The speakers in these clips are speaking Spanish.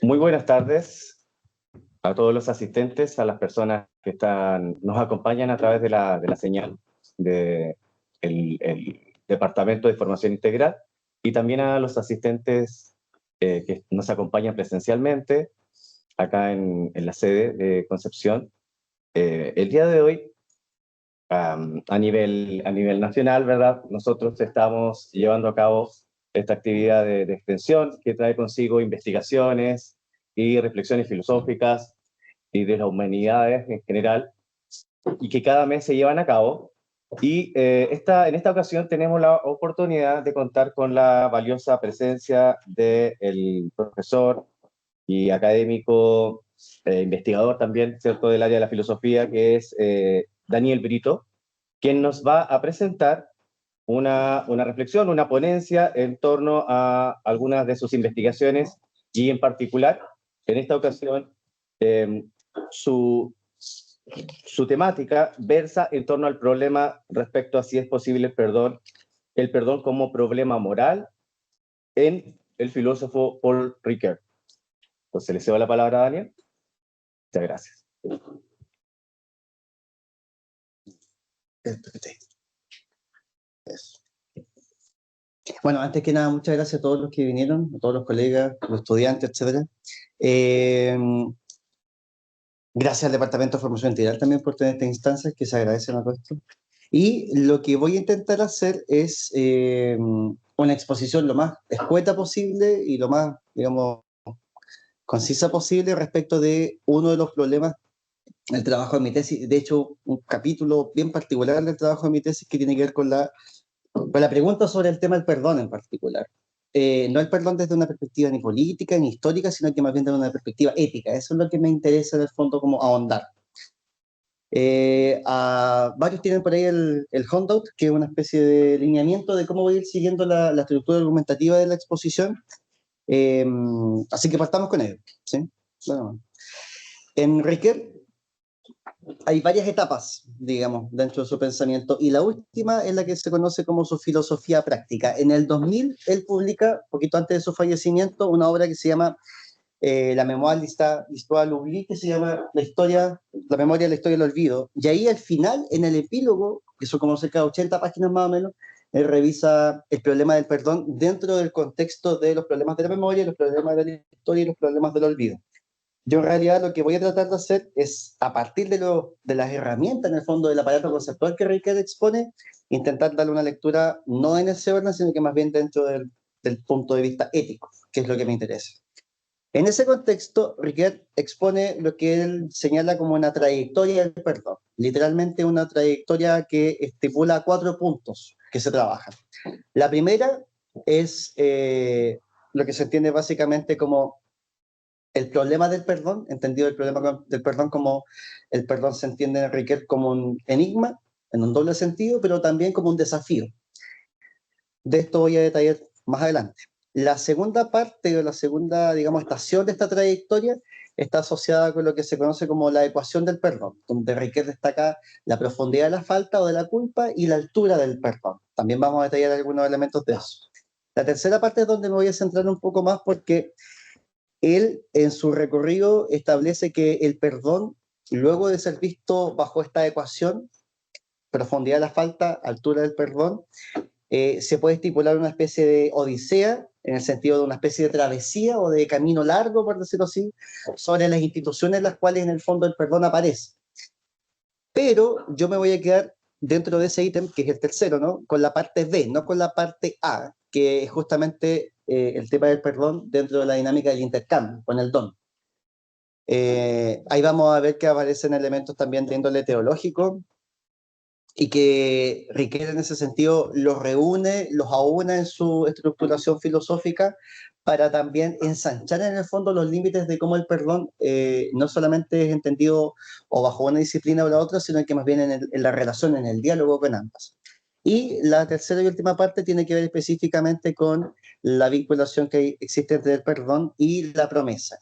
Muy buenas tardes a todos los asistentes, a las personas que nos acompañan a través de la señal del el Departamento de Formación Integral y también a los asistentes que nos acompañan presencialmente acá en la sede de Concepción. El día de hoy, a nivel nacional, ¿verdad? Nosotros estamos llevando a cabo esta actividad de extensión que trae consigo investigaciones y reflexiones filosóficas y de las humanidades en general, y que cada mes se llevan a cabo. Y en esta ocasión tenemos la oportunidad de contar con la valiosa presencia del profesor y académico, investigador también, ¿cierto?, del área de la filosofía, que es Daniel Brito, quien nos va a presentar una reflexión, una ponencia en torno a algunas de sus investigaciones y en particular, en esta ocasión, eh, su, su temática versa en torno al problema respecto a si es posible el perdón como problema moral en el filósofo Paul Ricoeur. Entonces, le cedo la palabra a Daniel. Muchas gracias. Eso. Bueno, antes que nada, muchas gracias a todos los que vinieron, a todos los colegas, los estudiantes, etc. Gracias al Departamento de Formación Integral también por tener esta instancia, que se agradecen a todo esto. Y lo que voy a intentar hacer es una exposición lo más escueta posible y lo más, digamos, concisa posible respecto de uno de los problemas del trabajo de mi tesis. De hecho, un capítulo bien particular del trabajo de mi tesis que tiene que ver con la pregunta sobre el tema del perdón en particular. No el perdón desde una perspectiva ni política ni histórica, sino que más bien desde una perspectiva ética. Eso es lo que me interesa en el fondo como ahondar. Varios tienen por ahí el handout, que es una especie de lineamiento de cómo voy a ir siguiendo la estructura argumentativa de la exposición. Así que partamos con ello. ¿Sí? Bueno, en Ricoeur hay varias etapas, digamos, dentro de su pensamiento, y la última es la que se conoce como su filosofía práctica. En el 2000, él publica, poquito antes de su fallecimiento, una obra que se llama La Mémoire d'Histoire l'Oubli, que se llama La Memoria de la Historia del Olvido. Y ahí al final, en el epílogo, que son como cerca de 80 páginas más o menos, él revisa el problema del perdón dentro del contexto de los problemas de la memoria, los problemas de la historia y los problemas del olvido. Yo en realidad lo que voy a tratar de hacer es, a partir de las herramientas, en el fondo, del aparato conceptual que Ricoeur expone, intentar darle una lectura no en ese orden, sino que más bien dentro del punto de vista ético, que es lo que me interesa. En ese contexto, Ricoeur expone lo que él señala como una trayectoria del perdón, literalmente una trayectoria que estipula 4 puntos que se trabajan. La primera es lo que se entiende básicamente como el problema del perdón, entendido el problema del perdón como el perdón se entiende en Ricoeur como un enigma, en un doble sentido, pero también como un desafío. De esto voy a detallar más adelante. La segunda parte, o la segunda, digamos, estación de esta trayectoria está asociada con lo que se conoce como la ecuación del perdón, donde Ricoeur destaca la profundidad de la falta o de la culpa y la altura del perdón. También vamos a detallar algunos elementos de eso. La tercera parte es donde me voy a centrar un poco más porque él en su recorrido establece que el perdón, luego de ser visto bajo esta ecuación, profundidad de la falta, altura del perdón, se puede estipular una especie de odisea, en el sentido de una especie de travesía o de camino largo, por decirlo así, sobre las instituciones en las cuales en el fondo el perdón aparece. Pero yo me voy a quedar dentro de ese ítem, que es el tercero, ¿no? Con la parte B, no con la parte A, que es justamente el tema del perdón dentro de la dinámica del intercambio, con el don. Ahí vamos a ver que aparecen elementos también de índole teológico, y que Ricoeur en ese sentido los reúne, los aúna en su estructuración filosófica para también ensanchar en el fondo los límites de cómo el perdón no solamente es entendido o bajo una disciplina o la otra, sino que más bien en la relación, en el diálogo con ambas. Y la tercera y última parte tiene que ver específicamente con la vinculación que existe entre el perdón y la promesa.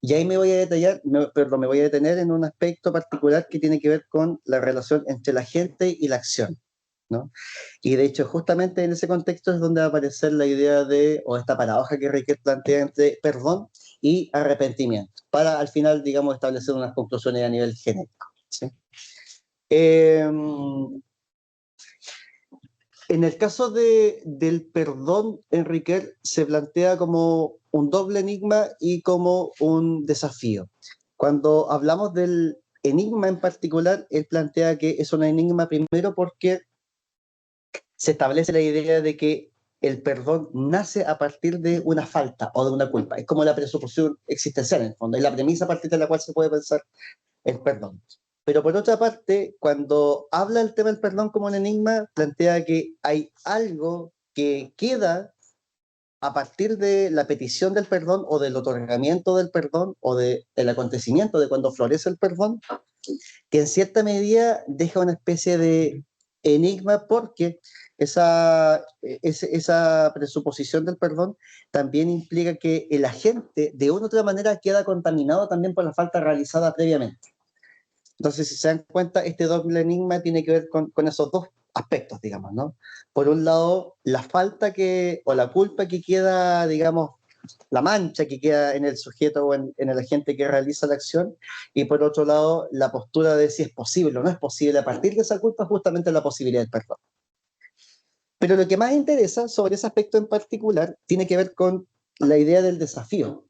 Y ahí me voy a me voy a detener en un aspecto particular que tiene que ver con la relación entre la gente y la acción. ¿no? Y de hecho, justamente en ese contexto es donde va a aparecer la idea de, o esta paradoja que Riquet plantea entre perdón y arrepentimiento, para al final, digamos, establecer unas conclusiones a nivel genérico. ¿Sí? En el caso del perdón, Enrique se plantea como un doble enigma y como un desafío. Cuando hablamos del enigma en particular, él plantea que es un enigma primero porque se establece la idea de que el perdón nace a partir de una falta o de una culpa. Es como la presuposición existencial en el fondo, es la premisa a partir de la cual se puede pensar el perdón. Pero por otra parte, cuando habla el tema del perdón como un enigma, plantea que hay algo que queda a partir de la petición del perdón o del otorgamiento del perdón o del acontecimiento de cuando florece el perdón, que en cierta medida deja una especie de enigma porque esa presuposición del perdón también implica que el agente de una u otra manera queda contaminado también por la falta realizada previamente. Entonces, si se dan cuenta, este doble enigma tiene que ver con esos dos aspectos, digamos, ¿no? Por un lado, la falta o la culpa que queda, digamos, la mancha que queda en el sujeto o en el agente que realiza la acción, y por otro lado, la postura de si es posible o no es posible a partir de esa culpa, justamente la posibilidad del perdón. Pero lo que más interesa sobre ese aspecto en particular tiene que ver con la idea del desafío.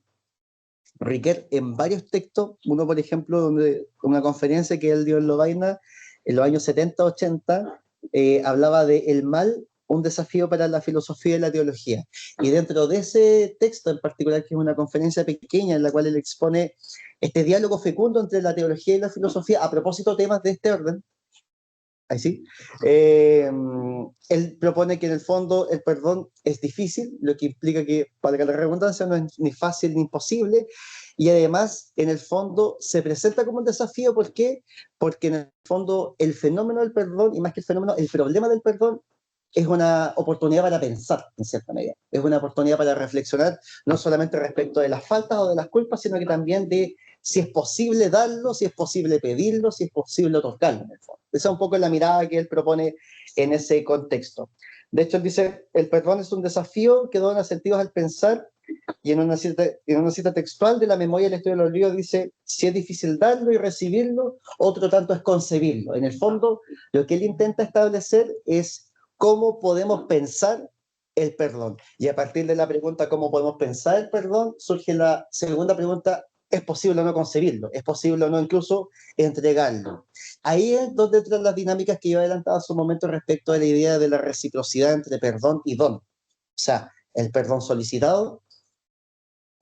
Riquet en varios textos, uno por ejemplo, donde una conferencia que él dio en Lovaina en los años 70-80, hablaba de el mal, un desafío para la filosofía y la teología. Y dentro de ese texto en particular, que es una conferencia pequeña en la cual él expone este diálogo fecundo entre la teología y la filosofía a propósito de temas de este orden, ahí sí. Él propone que en el fondo el perdón es difícil, lo que implica que, para que la redundancia, no es ni fácil ni imposible, y además en el fondo se presenta como un desafío. ¿Por qué? Porque en el fondo el fenómeno del perdón, y más que el fenómeno, el problema del perdón es una oportunidad para pensar, en cierta medida. Es una oportunidad para reflexionar, no solamente respecto de las faltas o de las culpas, sino que también de si es posible darlo, si es posible pedirlo, si es posible otorgarlo, en el fondo. Esa es un poco la mirada que él propone en ese contexto. De hecho, él dice, el perdón es un desafío que dona sentidos al pensar, y en una cita textual de la memoria del estudio de los libros dice, si es difícil darlo y recibirlo, otro tanto es concebirlo. En el fondo, lo que él intenta establecer es cómo podemos pensar el perdón. Y a partir de la pregunta cómo podemos pensar el perdón, surge la segunda pregunta, ¿es posible o no concebirlo? ¿Es posible o no incluso entregarlo? Ahí es donde entran las dinámicas que yo adelantaba hace un momento respecto a la idea de la reciprocidad entre perdón y don. O sea, el perdón solicitado,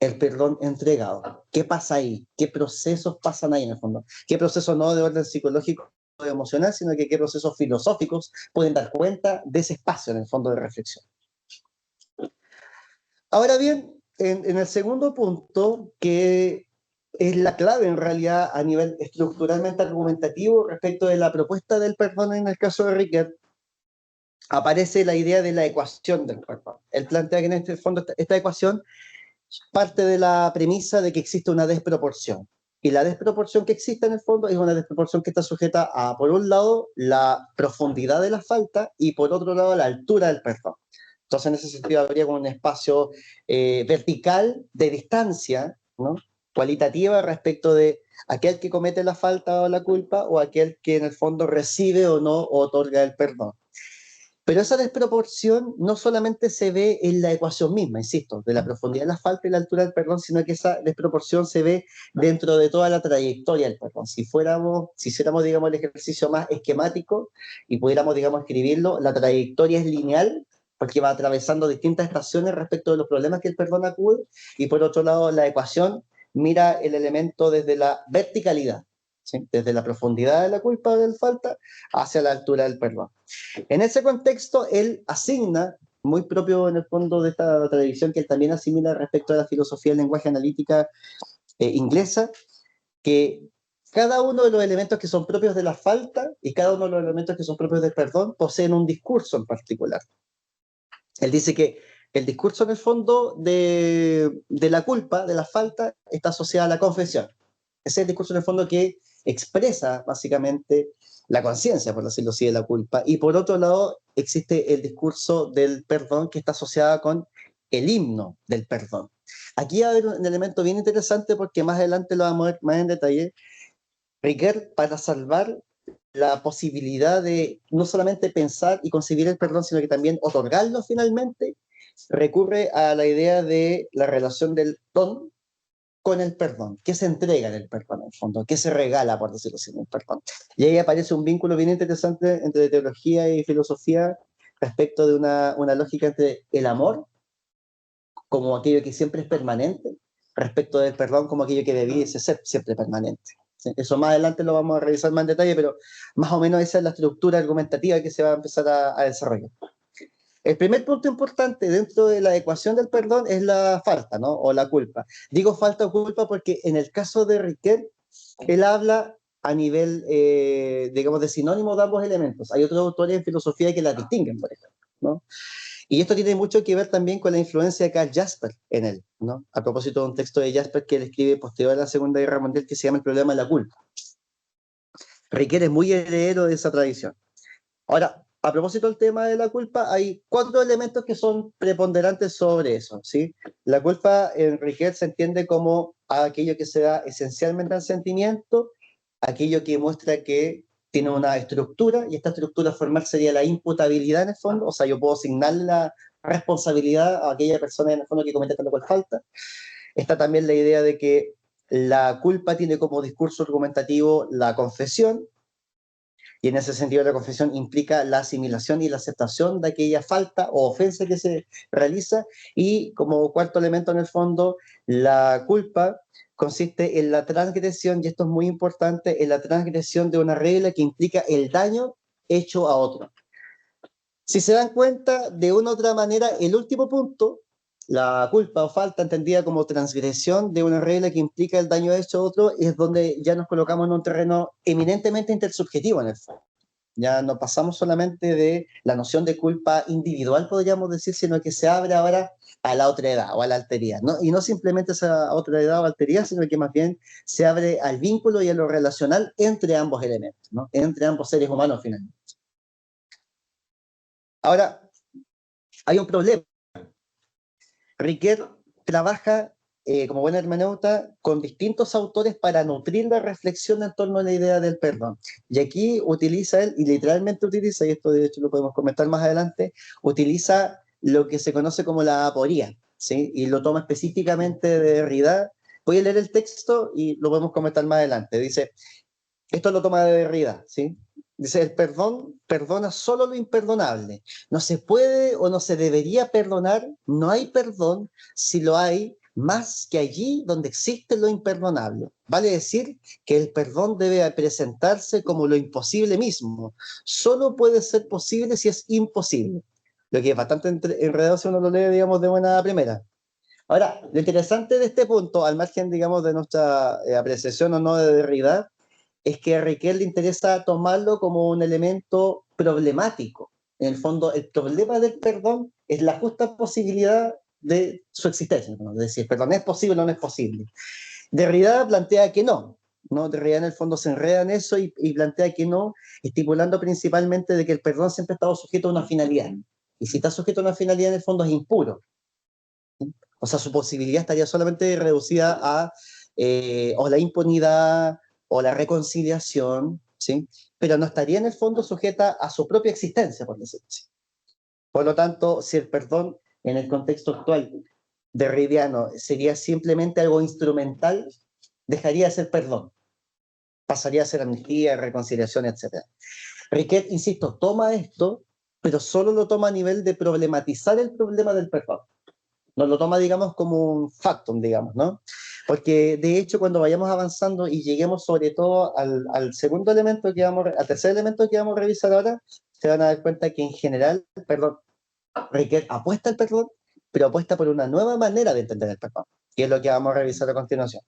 el perdón entregado. ¿Qué pasa ahí? ¿Qué procesos pasan ahí en el fondo? ¿Qué procesos no de orden psicológico o emocional, sino que qué procesos filosóficos pueden dar cuenta de ese espacio en el fondo de reflexión? Ahora bien, en el segundo punto, que es la clave en realidad a nivel estructuralmente argumentativo respecto de la propuesta del perdón en el caso de Riquet, aparece la idea de la ecuación del perdón. Él plantea que en este fondo esta ecuación parte de la premisa de que existe una desproporción. Y la desproporción que existe en el fondo es una desproporción que está sujeta a, por un lado, la profundidad de la falta y por otro lado, la altura del perdón. Entonces, en ese sentido, habría como un espacio vertical de distancia, ¿no?, cualitativa respecto de aquel que comete la falta o la culpa o aquel que en el fondo recibe o no otorga el perdón. Pero esa desproporción no solamente se ve en la ecuación misma, insisto, de la profundidad de la falta y la altura del perdón, sino que esa desproporción se ve dentro de toda la trayectoria del perdón. Si hiciéramos, digamos, el ejercicio más esquemático y pudiéramos, digamos, escribirlo, la trayectoria es lineal porque va atravesando distintas estaciones respecto de los problemas que el perdón acude, y por otro lado la ecuación mira el elemento desde la verticalidad, ¿sí?, desde la profundidad de la culpa o de la falta hacia la altura del perdón. En ese contexto, él asigna, muy propio en el fondo de esta tradición que él también asimila respecto a la filosofía del lenguaje analítica inglesa, que cada uno de los elementos que son propios de la falta y cada uno de los elementos que son propios del perdón poseen un discurso en particular. Él dice que el discurso en el fondo de la culpa, de la falta, está asociado a la confesión. Ese es el discurso en el fondo que expresa básicamente la conciencia, por decirlo así, de la culpa. Y por otro lado, existe el discurso del perdón que está asociado con el himno del perdón. Aquí va a haber un elemento bien interesante porque más adelante lo vamos a ver más en detalle. Ricoeur, para salvar la posibilidad de no solamente pensar y concebir el perdón, sino que también otorgarlo finalmente, recurre a la idea de la relación del don con el perdón, que se entrega en el perdón, en el fondo, que se regala, por decirlo así, en el perdón. Y ahí aparece un vínculo bien interesante entre teología y filosofía respecto de una lógica entre el amor, como aquello que siempre es permanente, respecto del perdón como aquello que debiese ser siempre permanente. ¿Sí? Eso más adelante lo vamos a revisar más en detalle, pero más o menos esa es la estructura argumentativa que se va a empezar a desarrollar. El primer punto importante dentro de la ecuación del perdón es la falta, ¿no? O la culpa. Digo falta o culpa porque en el caso de Ricoeur, él habla a nivel, digamos, de sinónimo de ambos elementos. Hay otros autores en filosofía que la distinguen, por ejemplo, ¿no? Y esto tiene mucho que ver también con la influencia de Karl Jasper en él, ¿no? A propósito de un texto de Jasper que él escribe posterior a la Segunda Guerra Mundial que se llama El problema de la culpa. Ricoeur es muy heredero de esa tradición. Ahora, a propósito del tema de la culpa, hay 4 elementos que son preponderantes sobre eso, ¿sí? La culpa en Ricoeur se entiende como aquello que se da esencialmente al sentimiento, aquello que muestra que tiene una estructura, y esta estructura formal sería la imputabilidad en el fondo, o sea, yo puedo asignar la responsabilidad a aquella persona en el fondo que comete tal o cual falta. Está también la idea de que la culpa tiene como discurso argumentativo la confesión, y en ese sentido la confesión implica la asimilación y la aceptación de aquella falta o ofensa que se realiza. Y como cuarto elemento en el fondo, la culpa consiste en la transgresión, y esto es muy importante, en la transgresión de una regla que implica el daño hecho a otro. Si se dan cuenta, de una u otra manera, el último punto, la culpa o falta entendida como transgresión de una regla que implica el daño hecho a otro, es donde ya nos colocamos en un terreno eminentemente intersubjetivo en el fondo. Ya no pasamos solamente de la noción de culpa individual, podríamos decir, sino que se abre ahora a la otra edad o a la alteridad, ¿no? Y no simplemente esa otra edad o alteridad, sino que más bien se abre al vínculo y a lo relacional entre ambos elementos, ¿no? Entre ambos seres humanos finalmente. Ahora, hay un problema. Ricoeur trabaja como buen hermeneuta con distintos autores para nutrir la reflexión en torno a la idea del perdón. Y aquí utiliza él, y literalmente utiliza, y esto de hecho lo podemos comentar más adelante, utiliza lo que se conoce como la aporía, ¿sí? Y lo toma específicamente de Derrida. Voy a leer el texto y lo podemos comentar más adelante. Dice, esto lo toma de Derrida, ¿sí? Dice, el perdón perdona solo lo imperdonable. No se puede o no se debería perdonar, no hay perdón si lo hay más que allí donde existe lo imperdonable. Vale decir que el perdón debe presentarse como lo imposible mismo. Solo puede ser posible si es imposible. Lo que es bastante enredado si uno lo lee, digamos, de buena primera. Ahora, lo interesante de este punto, al margen, digamos, de nuestra apreciación o no de Derrida, es que a Riquel le interesa tomarlo como un elemento problemático. En el fondo, el problema del perdón es la justa posibilidad de su existencia, ¿no? Es decir, perdón, ¿es posible o no es posible? Derrida plantea que no, ¿no? Derrida en el fondo se enreda en eso y plantea que no, estipulando principalmente de que el perdón siempre ha estado sujeto a una finalidad. Y si está sujeto a una finalidad, en el fondo es impuro. O sea, su posibilidad estaría solamente reducida a o la impunidad o la reconciliación, ¿sí? Pero no estaría en el fondo sujeta a su propia existencia, por decirlo así. Por lo tanto, si el perdón en el contexto actual derridiano sería simplemente algo instrumental, dejaría de ser perdón, pasaría a ser amnistía, reconciliación, etc. Riquet, insisto, toma esto, pero solo lo toma a nivel de problematizar el problema del perdón. No lo toma, digamos, como un factum, digamos, ¿no? Porque, de hecho, cuando vayamos avanzando y lleguemos sobre todo al segundo elemento que al tercer elemento que vamos a revisar ahora, se van a dar cuenta que en general, perdón, Riquet apuesta al perdón, pero apuesta por una nueva manera de entender el perdón, que es lo que vamos a revisar a continuación.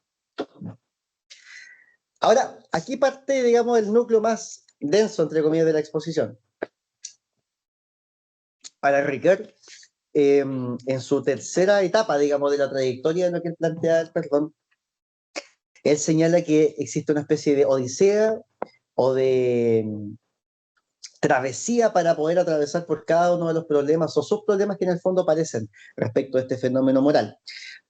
Ahora, aquí parte, digamos, el núcleo más denso, entre comillas, de la exposición. Para Riquet, en su tercera etapa, digamos, de la trayectoria de lo que él plantea el perdón, él señala que existe una especie de odisea o de travesía para poder atravesar por cada uno de los problemas o subproblemas que en el fondo aparecen respecto a este fenómeno moral.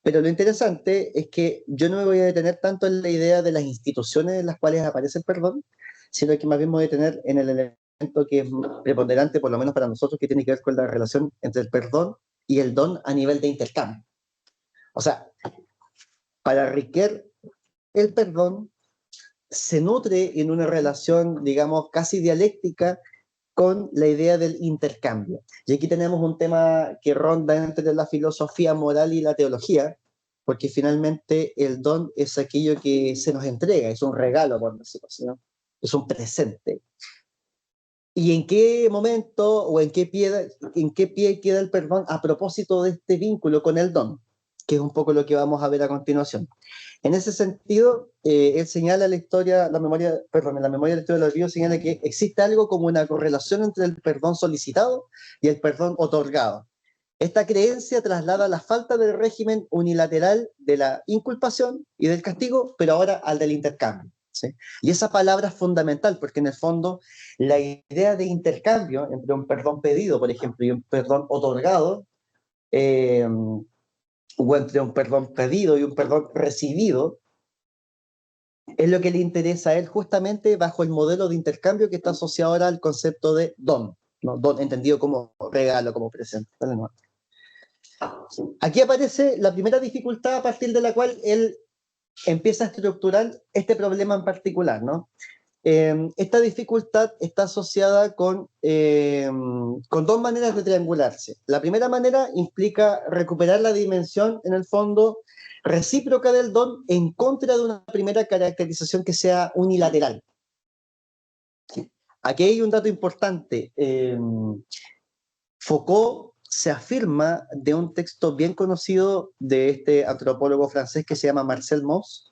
Pero lo interesante es que yo no me voy a detener tanto en la idea de las instituciones en las cuales aparece el perdón, sino que más bien me voy a detener en el elemento que es preponderante, por lo menos para nosotros, que tiene que ver con la relación entre el perdón y el don a nivel de intercambio. O sea, para Riquet, el perdón se nutre en una relación, digamos, casi dialéctica con la idea del intercambio. Y aquí tenemos un tema que ronda entre la filosofía moral y la teología, porque finalmente el don es aquello que se nos entrega, es un regalo, por decirlo así, ¿no? Es un presente. ¿Y en qué momento o en qué pie queda el perdón a propósito de este vínculo con el don? Que es un poco lo que vamos a ver a continuación. En ese sentido, él señala la historia, la memoria del estudio de los ríos señala que existe algo como una correlación entre el perdón solicitado y el perdón otorgado. Esta creencia traslada la falta del régimen unilateral de la inculpación y del castigo, pero ahora al del intercambio, ¿sí? Y esa palabra es fundamental porque en el fondo la idea de intercambio entre un perdón pedido, por ejemplo, y un perdón otorgado, o entre un perdón pedido y un perdón recibido, es lo que le interesa a él justamente bajo el modelo de intercambio que está asociado ahora al concepto de don, ¿no? Don entendido como regalo, como presente. ¿Vale? ¿No? Aquí aparece la primera dificultad a partir de la cual él empieza a estructurar este problema en particular, ¿no? Esta dificultad está asociada con dos maneras de triangularse. La primera manera implica recuperar la dimensión, en el fondo, recíproca del don en contra de una primera caracterización que sea unilateral. Aquí hay un dato importante. Foucault se afirma de un texto bien conocido de este antropólogo francés que se llama Marcel Mauss,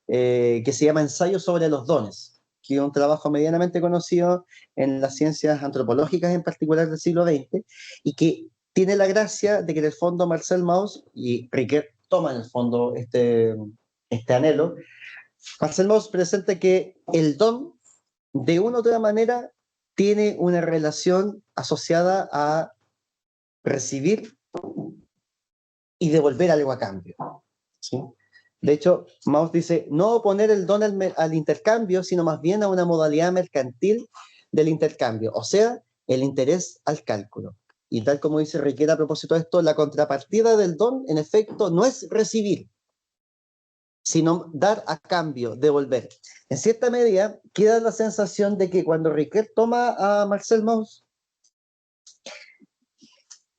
que se llama Ensayo sobre los dones, que es un trabajo medianamente conocido en las ciencias antropológicas, en particular del siglo XX, y que tiene la gracia de que en el fondo Marcel Mauss y Riquet toman en el fondo este anhelo. Marcel Mauss presenta que el don, de una u otra manera, tiene una relación asociada a recibir y devolver algo a cambio, ¿sí? De hecho, Mauss dice, no oponer el don al intercambio, sino más bien a una modalidad mercantil del intercambio, o sea, el interés al cálculo. Y tal como dice Riquet a propósito de esto, la contrapartida del don, en efecto, no es recibir, sino dar a cambio, devolver. En cierta medida, queda la sensación de que cuando Riquet toma a Marcel Mauss,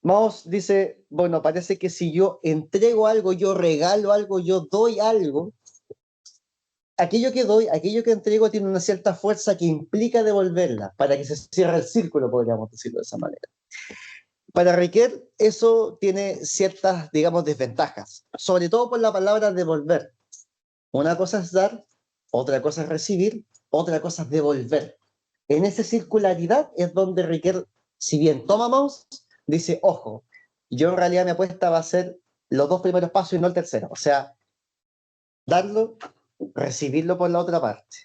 Mauss dice, bueno, parece que si yo entrego algo, yo regalo algo, yo doy algo, aquello que doy, aquello que entrego tiene una cierta fuerza que implica devolverla, para que se cierre el círculo, podríamos decirlo de esa manera. Para Riquet eso tiene ciertas, digamos, desventajas, sobre todo por la palabra devolver. Una cosa es dar, otra cosa es recibir, otra cosa es devolver. En esa circularidad es donde Riquet, si bien toma Mauss, dice, ojo, yo en realidad mi apuesta va a ser los dos primeros pasos y no el tercero. O sea, darlo, recibirlo por la otra parte.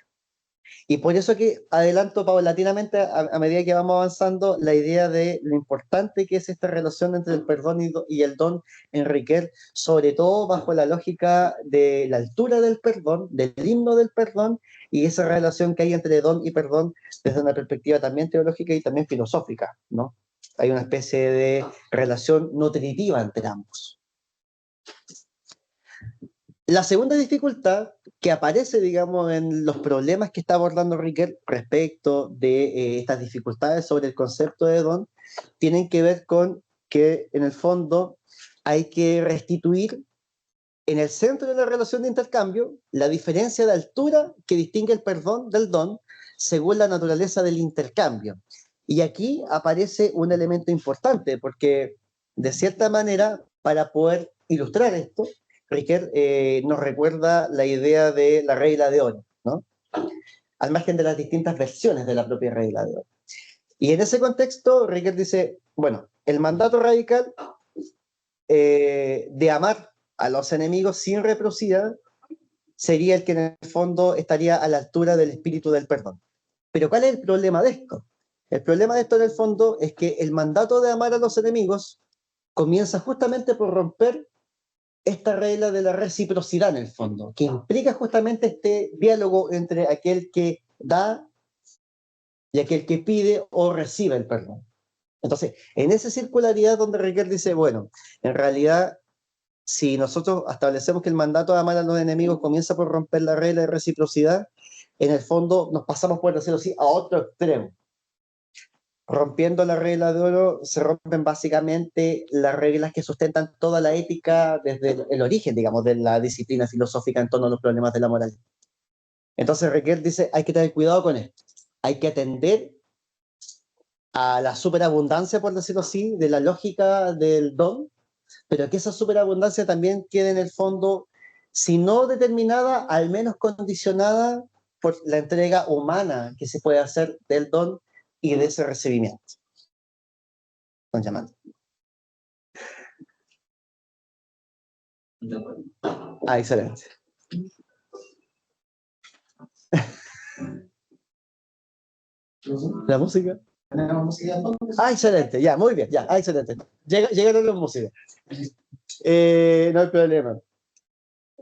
Y por eso que adelanto paulatinamente, a medida que vamos avanzando, la idea de lo importante que es esta relación entre el perdón y el don en Riquet, sobre todo bajo la lógica de la altura del perdón, del himno del perdón, y esa relación que hay entre don y perdón desde una perspectiva también teológica y también filosófica, ¿no? Hay una especie de relación nutritiva entre ambos. La segunda dificultad que aparece, digamos, en los problemas que está abordando Riquet respecto de estas dificultades sobre el concepto de don, tienen que ver con que, en el fondo, hay que restituir en el centro de la relación de intercambio la diferencia de altura que distingue el perdón del don según la naturaleza del intercambio. Y aquí aparece un elemento importante, porque, de cierta manera, para poder ilustrar esto, Riquet nos recuerda la idea de la regla de oro, ¿no? Al margen de las distintas versiones de la propia regla de oro. Y en ese contexto, Riquet dice, bueno, el mandato radical de amar a los enemigos sin reciprocidad sería el que en el fondo estaría a la altura del espíritu del perdón. Pero ¿cuál es el problema de esto? El problema de esto en el fondo es que el mandato de amar a los enemigos comienza justamente por romper esta regla de la reciprocidad en el fondo, que implica justamente este diálogo entre aquel que da y aquel que pide o recibe el perdón. Entonces, en esa circularidad donde Riquet dice, bueno, en realidad, si nosotros establecemos que el mandato de amar a los enemigos comienza por romper la regla de reciprocidad, en el fondo nos pasamos, por decirlo así, a otro extremo. Rompiendo la regla de oro, se rompen básicamente las reglas que sustentan toda la ética desde el origen, digamos, de la disciplina filosófica en torno a los problemas de la moral. Entonces Riquet dice, hay que tener cuidado con esto. Hay que atender a la superabundancia, por decirlo así, de la lógica del don, pero que esa superabundancia también quede en el fondo, si no determinada, al menos condicionada por la entrega humana que se puede hacer del don y de ese recibimiento. Están llamando. Ah, excelente. ¿La música? Ah, excelente, ya, muy bien, ya, excelente. Llegaron las músicas. No hay problema.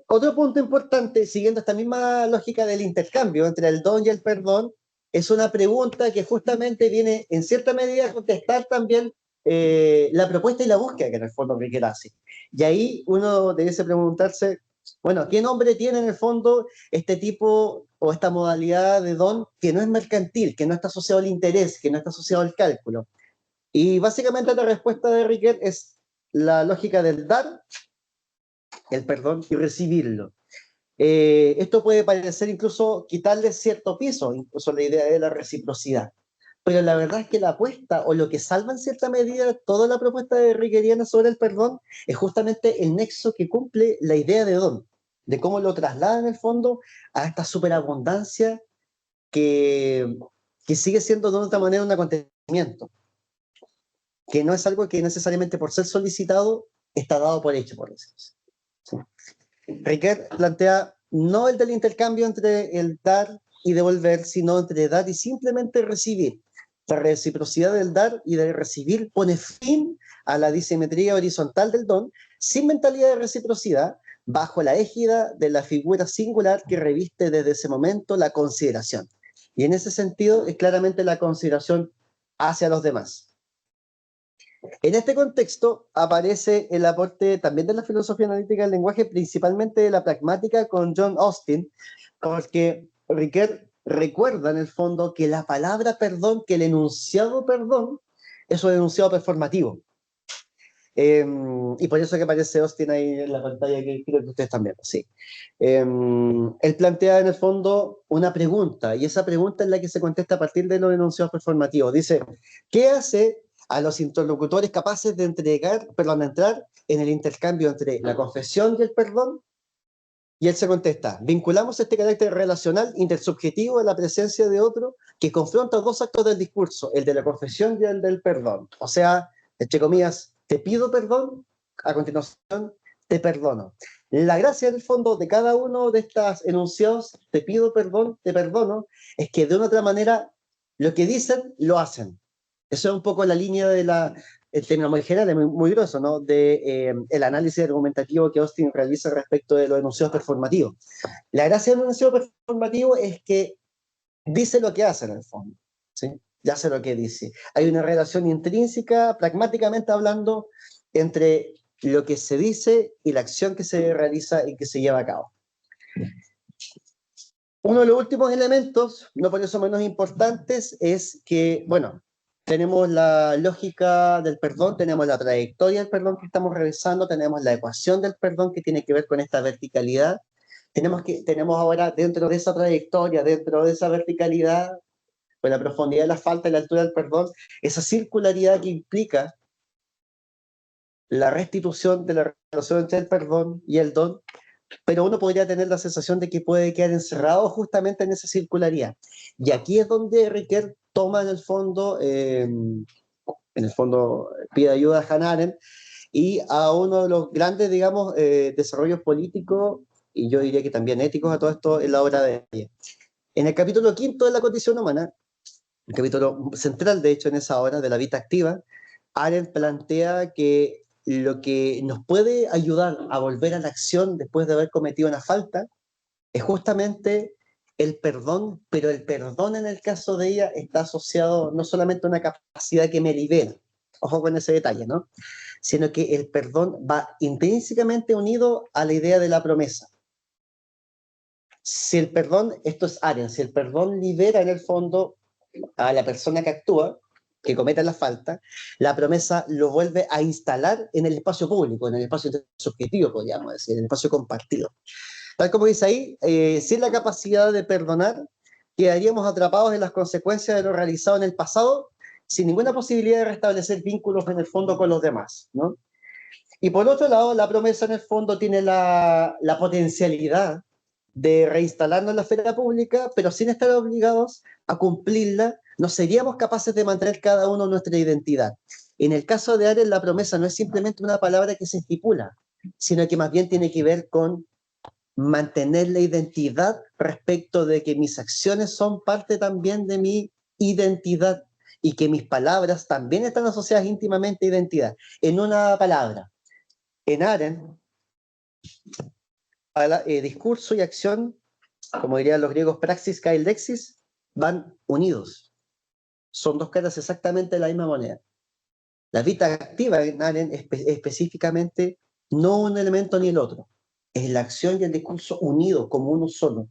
Otro punto importante, siguiendo esta misma lógica del intercambio entre el don y el perdón, es una pregunta que justamente viene en cierta medida a contestar también la propuesta y la búsqueda que en el fondo Riquet hace. Y ahí uno debe preguntarse, bueno, ¿qué nombre tiene en el fondo este tipo o esta modalidad de don que no es mercantil, que no está asociado al interés, que no está asociado al cálculo? Y básicamente la respuesta de Riquet es la lógica del dar, el perdón y recibirlo. Esto puede parecer incluso quitarle cierto peso, incluso la idea de la reciprocidad. Pero la verdad es que la apuesta o lo que salva en cierta medida toda la propuesta de Riqueriana sobre el perdón es justamente el nexo que cumple la idea de don, de cómo lo traslada en el fondo a esta superabundancia que, que sigue siendo de otra manera un acontecimiento, que no es algo que necesariamente por ser solicitado está dado por hecho, por decirlo así. ¿Sí? Riquet plantea no el del intercambio entre el dar y devolver, sino entre dar y simplemente recibir. La reciprocidad del dar y del recibir pone fin a la disimetría horizontal del don, sin mentalidad de reciprocidad, bajo la égida de la figura singular que reviste desde ese momento la consideración. Y en ese sentido es claramente la consideración hacia los demás. En este contexto aparece el aporte también de la filosofía analítica del lenguaje, principalmente de la pragmática con John Austin, porque Riquet recuerda en el fondo que la palabra perdón, que el enunciado perdón, es un enunciado performativo. Y por eso que aparece Austin ahí en la pantalla, que creo que ustedes también, sí. Él plantea en el fondo una pregunta, y esa pregunta es la que se contesta a partir de los enunciados performativos. Dice, ¿qué hace a los interlocutores capaces de entrar en el intercambio entre la confesión y el perdón? Y él se contesta, vinculamos este carácter relacional intersubjetivo de la presencia de otro que confronta dos actos del discurso, el de la confesión y el del perdón. O sea, entre comillas, te pido perdón, a continuación te perdono. La gracia en el fondo de cada uno de estos enunciados, te pido perdón, te perdono, es que de una otra manera lo que dicen, lo hacen. Eso es un poco la línea de el término muy general, muy grueso, ¿no? De el análisis argumentativo que Austin realiza respecto de los enunciados performativos. La gracia del enunciado performativo es que dice lo que hace en el fondo, ¿sí? Ya hace lo que dice. Hay una relación intrínseca, pragmáticamente hablando, entre lo que se dice y la acción que se realiza y que se lleva a cabo. Uno de los últimos elementos, no por eso menos importantes, es que, bueno, tenemos la lógica del perdón, tenemos la trayectoria del perdón que estamos revisando, tenemos la ecuación del perdón que tiene que ver con esta verticalidad. Tenemos ahora dentro de esa trayectoria, dentro de esa verticalidad, con la profundidad de la falta y la altura del perdón, esa circularidad que implica la restitución de la relación entre el perdón y el don, pero uno podría tener la sensación de que puede quedar encerrado justamente en esa circularidad. Y aquí es donde Riquet toma en el fondo pide ayuda a Hannah Arendt y a uno de los grandes, digamos, desarrollos políticos, y yo diría que también éticos a todo esto, en la obra de ella. En el capítulo 5 de La condición humana, un capítulo central, de hecho, en esa obra de la vida activa, Arendt plantea que lo que nos puede ayudar a volver a la acción después de haber cometido una falta es justamente el perdón, pero el perdón en el caso de ella está asociado no solamente a una capacidad que me libera, ojo con ese detalle, ¿no? Sino que el perdón va intrínsecamente unido a la idea de la promesa. Si el perdón, esto es Arendt, si el perdón libera en el fondo a la persona que actúa, que cometa la falta, la promesa lo vuelve a instalar en el espacio público, en el espacio subjetivo, podríamos decir, en el espacio compartido. Tal como dice ahí, sin la capacidad de perdonar, quedaríamos atrapados en las consecuencias de lo realizado en el pasado, sin ninguna posibilidad de restablecer vínculos en el fondo con los demás, ¿no? Y por otro lado, la promesa en el fondo tiene la potencialidad de reinstalarnos en la esfera pública, pero sin estar obligados a cumplirla, no seríamos capaces de mantener cada uno nuestra identidad. En el caso de Arendt, la promesa no es simplemente una palabra que se estipula, sino que más bien tiene que ver con mantener la identidad respecto de que mis acciones son parte también de mi identidad y que mis palabras también están asociadas íntimamente a identidad. En una palabra, en Arendt, discurso y acción, como dirían los griegos, praxis, kai lexis, van unidos. Son dos caras exactamente de la misma moneda. La vida activa en Arendt específicamente no un elemento ni el otro. Es la acción y el discurso unidos como uno solo.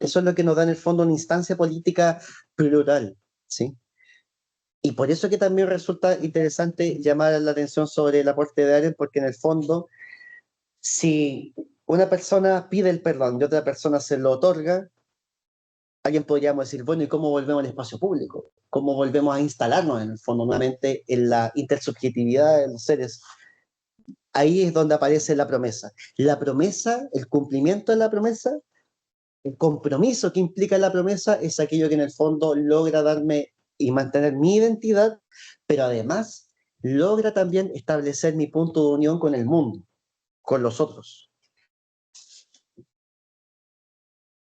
Eso es lo que nos da en el fondo una instancia política plural, ¿sí? Y por eso que también resulta interesante llamar la atención sobre el aporte de Arendt, porque en el fondo, si una persona pide el perdón y otra persona se lo otorga, alguien podríamos decir, bueno, ¿y cómo volvemos al espacio público? ¿Cómo volvemos a instalarnos en el fondo nuevamente en la intersubjetividad de los seres? Ahí es donde aparece la promesa. La promesa, el cumplimiento de la promesa, el compromiso que implica la promesa es aquello que en el fondo logra darme y mantener mi identidad, pero además logra también establecer mi punto de unión con el mundo, con los otros.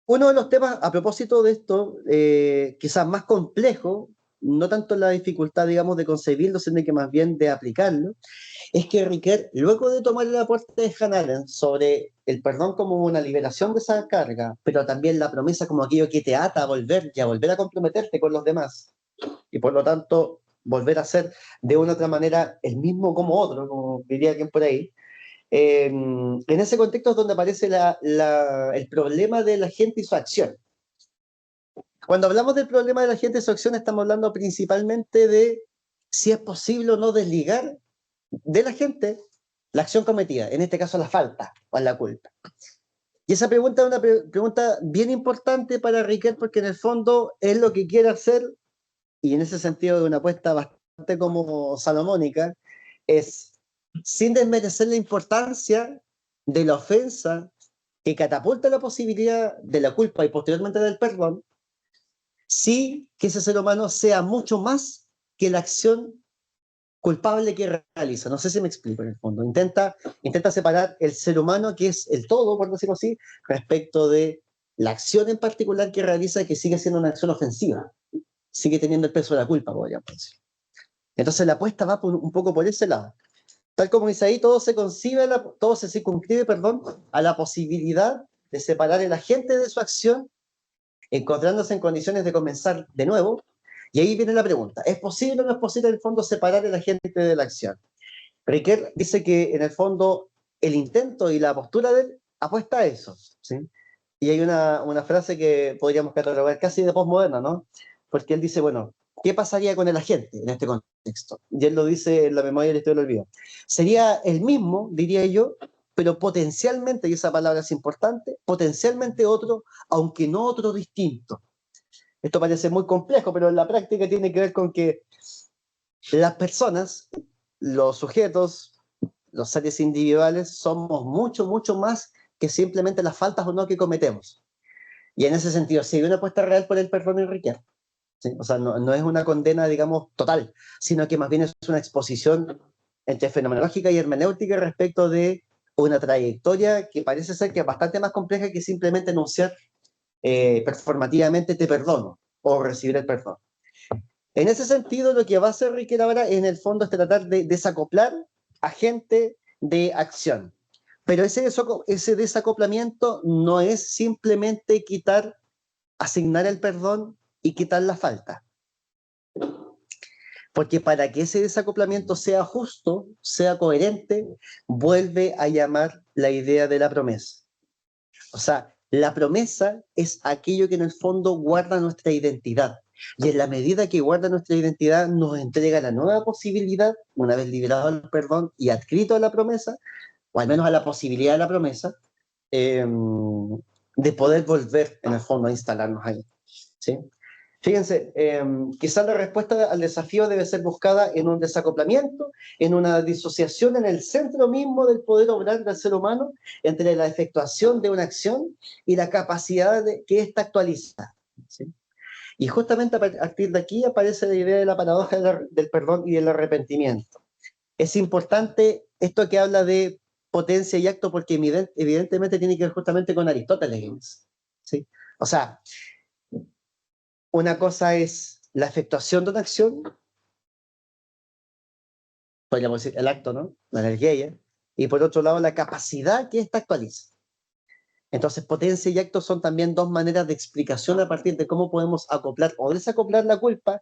Uno de los temas, a propósito de esto, quizás más complejo, no tanto la dificultad, digamos, de concebirlo, sino que más bien de aplicarlo, es que Riquet, luego de tomar el aporte de Hannah Arendt sobre el perdón como una liberación de esa carga, pero también la promesa como aquello que te ata a volver y a volver a comprometerte con los demás, y por lo tanto volver a ser de una u otra manera el mismo como otro, como diría alguien por ahí, en ese contexto es donde aparece el problema de la gente y su acción. Cuando hablamos del problema de la gente y su acción, estamos hablando principalmente de si es posible o no desligar de la gente la acción cometida, en este caso la falta o la culpa. Y esa pregunta es una pregunta bien importante para Riquet, porque en el fondo es lo que quiere hacer, y en ese sentido es una apuesta bastante como salomónica, es sin desmerecer la importancia de la ofensa que catapulta la posibilidad de la culpa y posteriormente del perdón, sí que ese ser humano sea mucho más que la acción culpable que realiza. No sé si me explico en el fondo. Intenta separar el ser humano, que es el todo, por decirlo así, respecto de la acción en particular que realiza, que sigue siendo una acción ofensiva. Sigue teniendo el peso de la culpa, podríamos decir. Entonces la apuesta va un poco por ese lado. Tal como dice ahí, todo se circunscribe, a la posibilidad de separar el agente de su acción, encontrándose en condiciones de comenzar de nuevo. Y ahí viene la pregunta, ¿es posible o no es posible en el fondo separar el agente de la acción? Riquet dice que en el fondo el intento y la postura de él apuesta a eso, ¿sí? Y hay una frase que podríamos catalogar casi de postmoderna, ¿no? Porque él dice, bueno, ¿qué pasaría con el agente en este contexto? Y él lo dice en La memoria del historia del olvido. Sería el mismo, diría yo, pero potencialmente, y esa palabra es importante, potencialmente otro, aunque no otro distinto. Esto parece muy complejo, pero en la práctica tiene que ver con que las personas, los sujetos, los seres individuales, somos mucho, mucho más que simplemente las faltas o no que cometemos. Y en ese sentido, sí hay una apuesta real por el perdón en Riquet. ¿Sí? O sea, no es una condena, digamos, total, sino que más bien es una exposición entre fenomenológica y hermenéutica respecto de una trayectoria que parece ser que es bastante más compleja que simplemente enunciar performativamente te perdono o recibir el perdón. En ese sentido, lo que va a hacer Riquet ahora, en el fondo, es tratar de desacoplar agente de acción. Pero ese desacoplamiento no es simplemente asignar el perdón y quitar la falta. Porque para que ese desacoplamiento sea justo, sea coherente, vuelve a llamar la idea de la promesa. O sea, la promesa es aquello que en el fondo guarda nuestra identidad. Y en la medida que guarda nuestra identidad, nos entrega la nueva posibilidad, una vez liberado el perdón y adscrito a la promesa, o al menos a la posibilidad de la promesa, de poder volver en el fondo a instalarnos ahí. ¿Sí? Fíjense, quizás la respuesta al desafío debe ser buscada en un desacoplamiento, en una disociación en el centro mismo del poder obrar del ser humano entre la efectuación de una acción y la capacidad que ésta actualiza. ¿Sí? Y justamente a partir de aquí aparece la idea de la paradoja del perdón y del arrepentimiento. Es importante esto que habla de potencia y acto porque evidentemente tiene que ver justamente con Aristóteles. ¿Sí? O sea, una cosa es la efectuación de una acción, podríamos decir el acto, ¿no? La energía, y por otro lado la capacidad que ésta actualiza. Entonces, potencia y acto son también dos maneras de explicación a partir de cómo podemos acoplar o desacoplar la culpa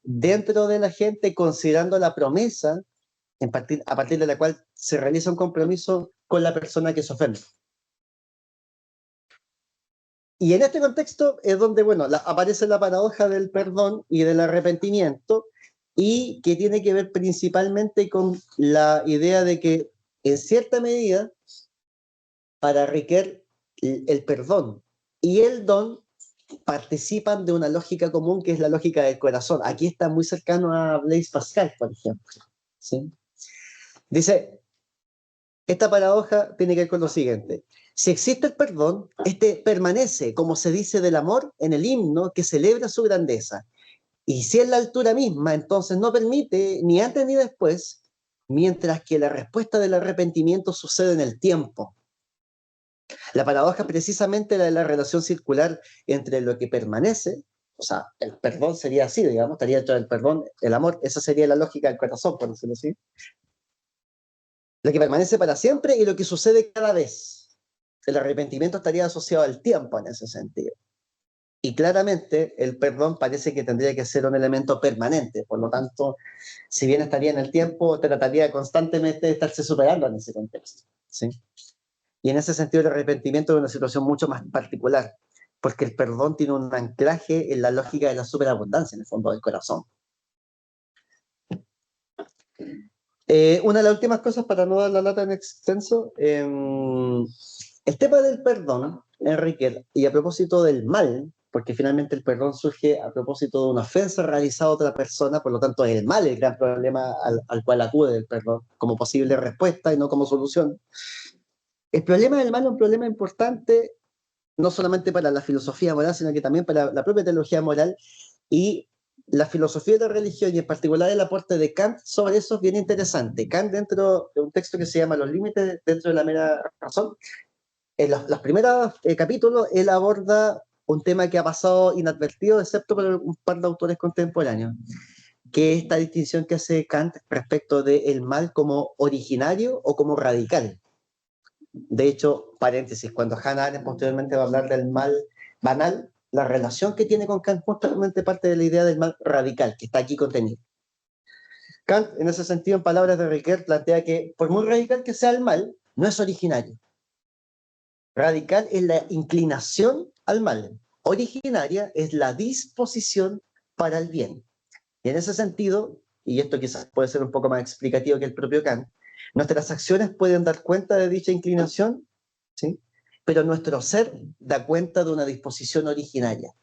dentro de la gente, considerando la promesa a partir de la cual se realiza un compromiso con la persona que se ofende. Y en este contexto es donde, bueno, aparece la paradoja del perdón y del arrepentimiento, y que tiene que ver principalmente con la idea de que, en cierta medida, para Riquet, el perdón y el don participan de una lógica común que es la lógica del corazón. Aquí está muy cercano a Blaise Pascal, por ejemplo. ¿Sí? Dice, esta paradoja tiene que ver con lo siguiente. Si existe el perdón, este permanece, como se dice del amor, en el himno que celebra su grandeza. Y si es la altura misma, entonces no permite ni antes ni después, mientras que la respuesta del arrepentimiento sucede en el tiempo. La paradoja es precisamente la de la relación circular entre lo que permanece, o sea, el perdón sería así, digamos, estaría dentro del perdón, el amor, esa sería la lógica del corazón, por decirlo así. Lo que permanece para siempre y lo que sucede cada vez. El arrepentimiento estaría asociado al tiempo en ese sentido. Y claramente el perdón parece que tendría que ser un elemento permanente, por lo tanto, si bien estaría en el tiempo, trataría constantemente de estarse superando en ese contexto. ¿Sí? Y en ese sentido el arrepentimiento es una situación mucho más particular, porque el perdón tiene un anclaje en la lógica de la superabundancia, en el fondo del corazón. Una de las últimas cosas, para no dar la lata en extenso, el tema del perdón, Enrique, y a propósito del mal, porque finalmente el perdón surge a propósito de una ofensa realizada a otra persona, por lo tanto es el mal el gran problema al cual acude el perdón, como posible respuesta y no como solución. El problema del mal es un problema importante, no solamente para la filosofía moral, sino que también para la propia teología moral, y la filosofía de la religión, y en particular el aporte de Kant sobre eso es bien interesante. Kant, dentro de un texto que se llama Los límites dentro de la mera razón, en los primeros capítulos, él aborda un tema que ha pasado inadvertido, excepto por un par de autores contemporáneos, que es esta distinción que hace Kant respecto del mal como originario o como radical. De hecho, paréntesis, cuando Hannah Arendt posteriormente va a hablar del mal banal, la relación que tiene con Kant justamente parte de la idea del mal radical, que está aquí contenido. Kant, en ese sentido, en palabras de Riquet, plantea que por muy radical que sea el mal, no es originario. Radical es la inclinación al mal. Originaria es la disposición para el bien. Y en ese sentido, y esto quizás puede ser un poco más explicativo que el propio Kant, nuestras acciones pueden dar cuenta de dicha inclinación, ¿sí? Pero nuestro ser da cuenta de una disposición originaria.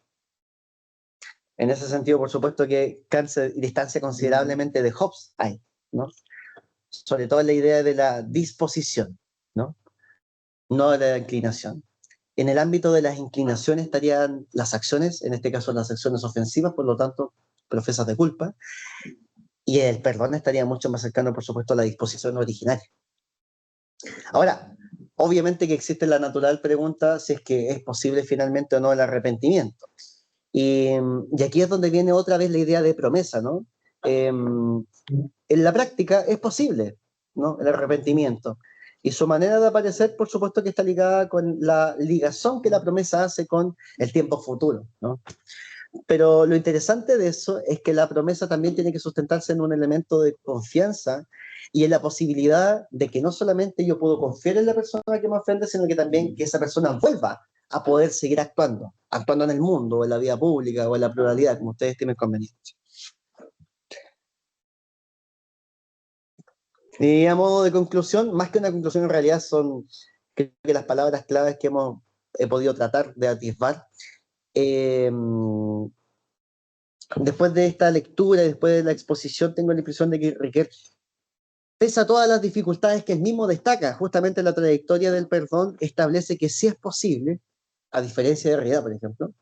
En ese sentido, por supuesto que Kant se distancia considerablemente de Hobbes ahí, ¿no? Sobre todo en la idea de la disposición, ¿no? No de la inclinación. En el ámbito de las inclinaciones estarían las acciones, en este caso las acciones ofensivas, por lo tanto, profesas de culpa, y el perdón estaría mucho más cercano, por supuesto, a la disposición originaria. Ahora, obviamente que existe la natural pregunta si es que es posible finalmente o no el arrepentimiento. Y aquí es donde viene otra vez la idea de promesa, ¿no? En la práctica es posible, ¿no? El arrepentimiento. Y su manera de aparecer, por supuesto, que está ligada con la ligazón que la promesa hace con el tiempo futuro, ¿no? Pero lo interesante de eso es que la promesa también tiene que sustentarse en un elemento de confianza y en la posibilidad de que no solamente yo puedo confiar en la persona que me ofende, sino que también que esa persona vuelva a poder seguir actuando, actuando en el mundo, o en la vida pública, o en la pluralidad, como ustedes tienen conveniente. Y a modo de conclusión, más que una conclusión en realidad son, creo que las palabras claves que he podido tratar de atisbar. Eh, Después de esta lectura, después de la exposición, tengo la impresión de que Riquet, pese a todas las dificultades que él mismo destaca, justamente la trayectoria del perdón establece que sí es posible, a diferencia de Derrida, por ejemplo,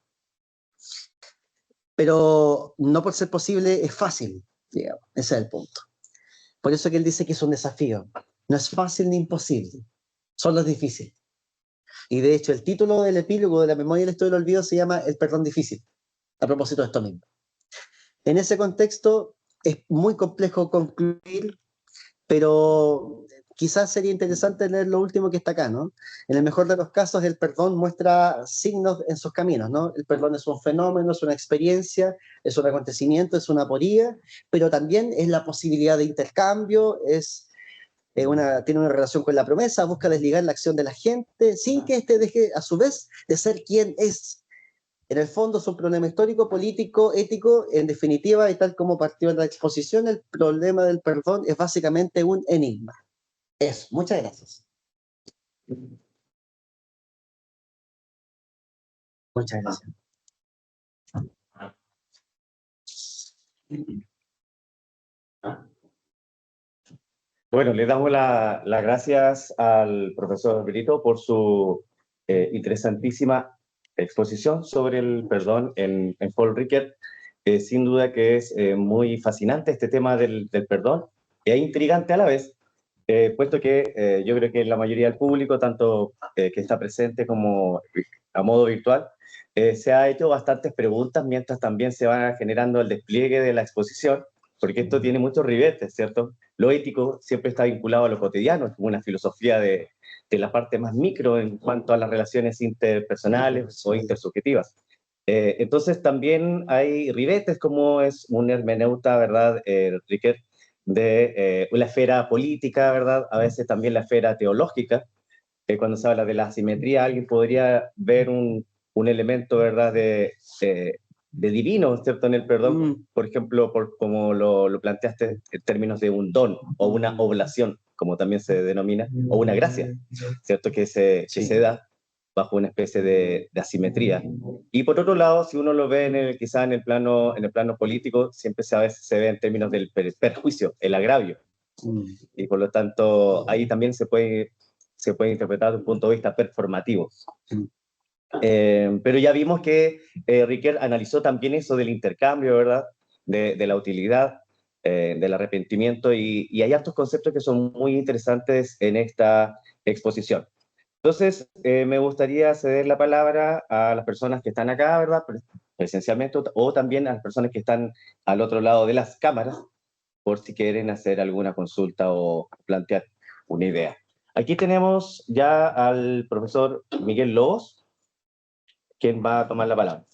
pero no por ser posible es fácil, digamos, ese es el punto. Por eso que él dice que es un desafío. No es fácil ni imposible, solo es difícil. Y de hecho, el título del epílogo de la memoria del estudio del olvido se llama El perdón difícil, a propósito de esto mismo. En ese contexto, es muy complejo concluir, pero quizás sería interesante leer lo último que está acá, ¿no? En el mejor de los casos, el perdón muestra signos en sus caminos, ¿no? El perdón es un fenómeno, es una experiencia, es un acontecimiento, es una aporía, pero también es la posibilidad de intercambio, tiene una relación con la promesa, busca desligar la acción de la gente sin que éste deje, a su vez, de ser quien es. En el fondo es un problema histórico, político, ético, en definitiva, y tal como partió en la exposición, el problema del perdón es básicamente un enigma. Eso, muchas gracias. Muchas gracias. Bueno, le damos las gracias al profesor Brito por su interesantísima exposición sobre el perdón en Paul Ricoeur. Sin duda que es muy fascinante este tema del perdón e intrigante a la vez, puesto que yo creo que la mayoría del público, tanto que está presente como a modo virtual, se ha hecho bastantes preguntas mientras también se va generando el despliegue de la exposición, porque esto tiene muchos ribetes, ¿cierto? Lo ético siempre está vinculado a lo cotidiano, es como una filosofía de la parte más micro en cuanto a las relaciones interpersonales o intersubjetivas. Entonces también hay ribetes como es un hermeneuta, ¿verdad? Riquet, de la esfera política, ¿verdad? A veces también la esfera teológica. Cuando se habla de la asimetría, alguien podría ver un elemento, ¿verdad? De divino, ¿cierto? En el perdón, por ejemplo, como lo planteaste en términos de un don o una oblación, como también se denomina, o una gracia, ¿cierto? Que se da bajo una especie de asimetría. Y por otro lado, si uno lo ve quizá en el plano político, siempre a veces se ve en términos del perjuicio, el agravio. Y por lo tanto, ahí también se puede interpretar desde un punto de vista performativo. Pero ya vimos que Riquet analizó también eso del intercambio, ¿verdad? De la utilidad, del arrepentimiento, y hay hartos conceptos que son muy interesantes en esta exposición. Entonces, me gustaría ceder la palabra a las personas que están acá, ¿verdad? Presencialmente, o también a las personas que están al otro lado de las cámaras, por si quieren hacer alguna consulta o plantear una idea. Aquí tenemos ya al profesor Miguel Lobos, quien va a tomar la palabra.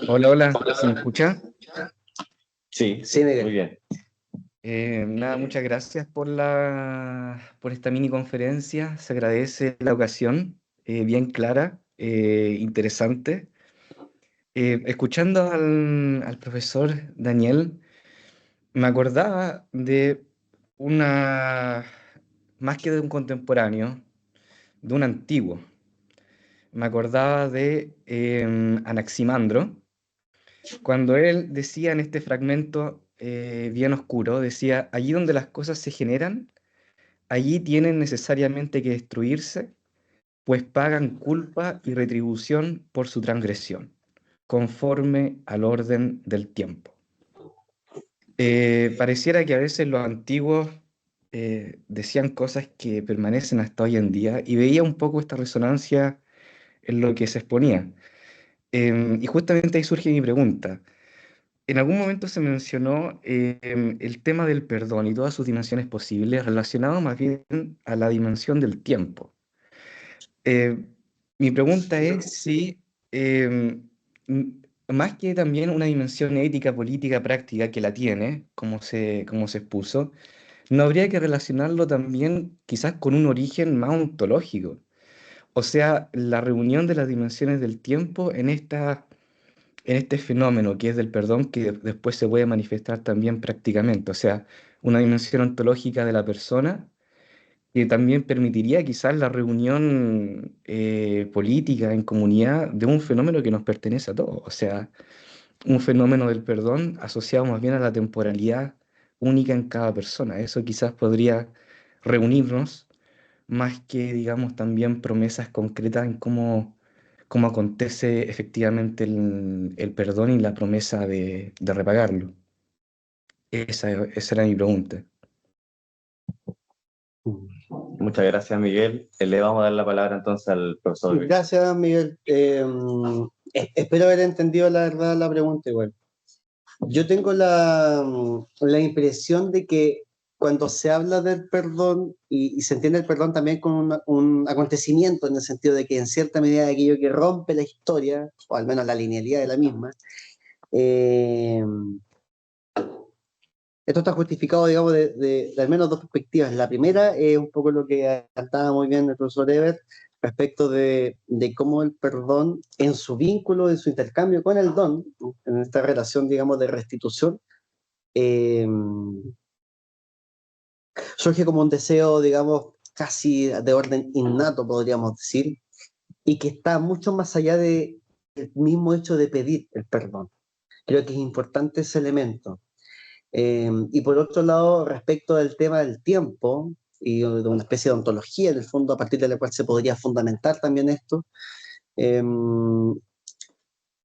Hola, hola, ¿se me escucha? Sí, Sí, Miguel. muy bien. Nada, muchas gracias por esta mini conferencia. Se agradece la ocasión, bien clara, interesante. Escuchando al profesor Daniel, me acordaba de más que de un contemporáneo, de un antiguo. Me acordaba de Anaximandro, cuando él decía en este fragmento bien oscuro, decía, allí donde las cosas se generan, allí tienen necesariamente que destruirse, pues pagan culpa y retribución por su transgresión, conforme al orden del tiempo. Pareciera que a veces los antiguos decían cosas que permanecen hasta hoy en día y veía un poco esta resonancia en lo que se exponía. Y justamente ahí surge mi pregunta. En algún momento se mencionó el tema del perdón y todas sus dimensiones posibles relacionado más bien a la dimensión del tiempo. Eh, Mi pregunta es si, más que también una dimensión ética, política, práctica que la tiene, como se expuso, no habría que relacionarlo también quizás con un origen más ontológico. O sea, la reunión de las dimensiones del tiempo en este fenómeno que es del perdón que después se puede manifestar también prácticamente. O sea, una dimensión ontológica de la persona que también permitiría quizás la reunión política en comunidad de un fenómeno que nos pertenece a todos. O sea, un fenómeno del perdón asociado más bien a la temporalidad única en cada persona. Eso quizás podría reunirnos más que, digamos, también promesas concretas en cómo acontece efectivamente el perdón y la promesa de repagarlo. Esa era mi pregunta. Muchas gracias, Miguel. Le vamos a dar la palabra entonces al profesor Víctor. Gracias, Miguel. Espero haber entendido la verdad la pregunta igual. Yo tengo la impresión de que cuando se habla del perdón y se entiende el perdón también con un acontecimiento en el sentido de que en cierta medida aquello que rompe la historia, o al menos la linealidad de la misma, eh, esto está justificado, digamos, de al menos dos perspectivas. La primera es un poco lo que adelantaba muy bien el profesor Eber respecto de cómo el perdón en su vínculo, en su intercambio con el don, en esta relación, digamos, de restitución, eh, surge como un deseo, digamos, casi de orden innato, podríamos decir, y que está mucho más allá del mismo hecho de pedir el perdón. Creo que es importante ese elemento. Y por otro lado, respecto del tema del tiempo y de una especie de ontología, en el fondo, a partir de la cual se podría fundamentar también esto, eh,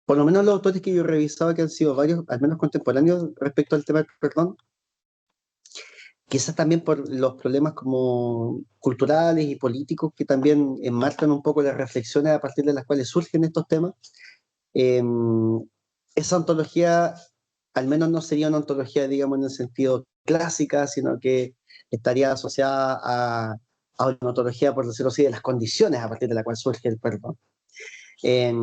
por lo menos los autores que yo he revisado, que han sido varios, al menos contemporáneos, respecto al tema del perdón, quizás también por los problemas como culturales y políticos que también enmarcan un poco las reflexiones a partir de las cuales surgen estos temas, eh, esa ontología al menos no sería una ontología, digamos, en el sentido clásica, sino que estaría asociada a una ontología, por decirlo así, de las condiciones a partir de la cual surge el perdón. Eh,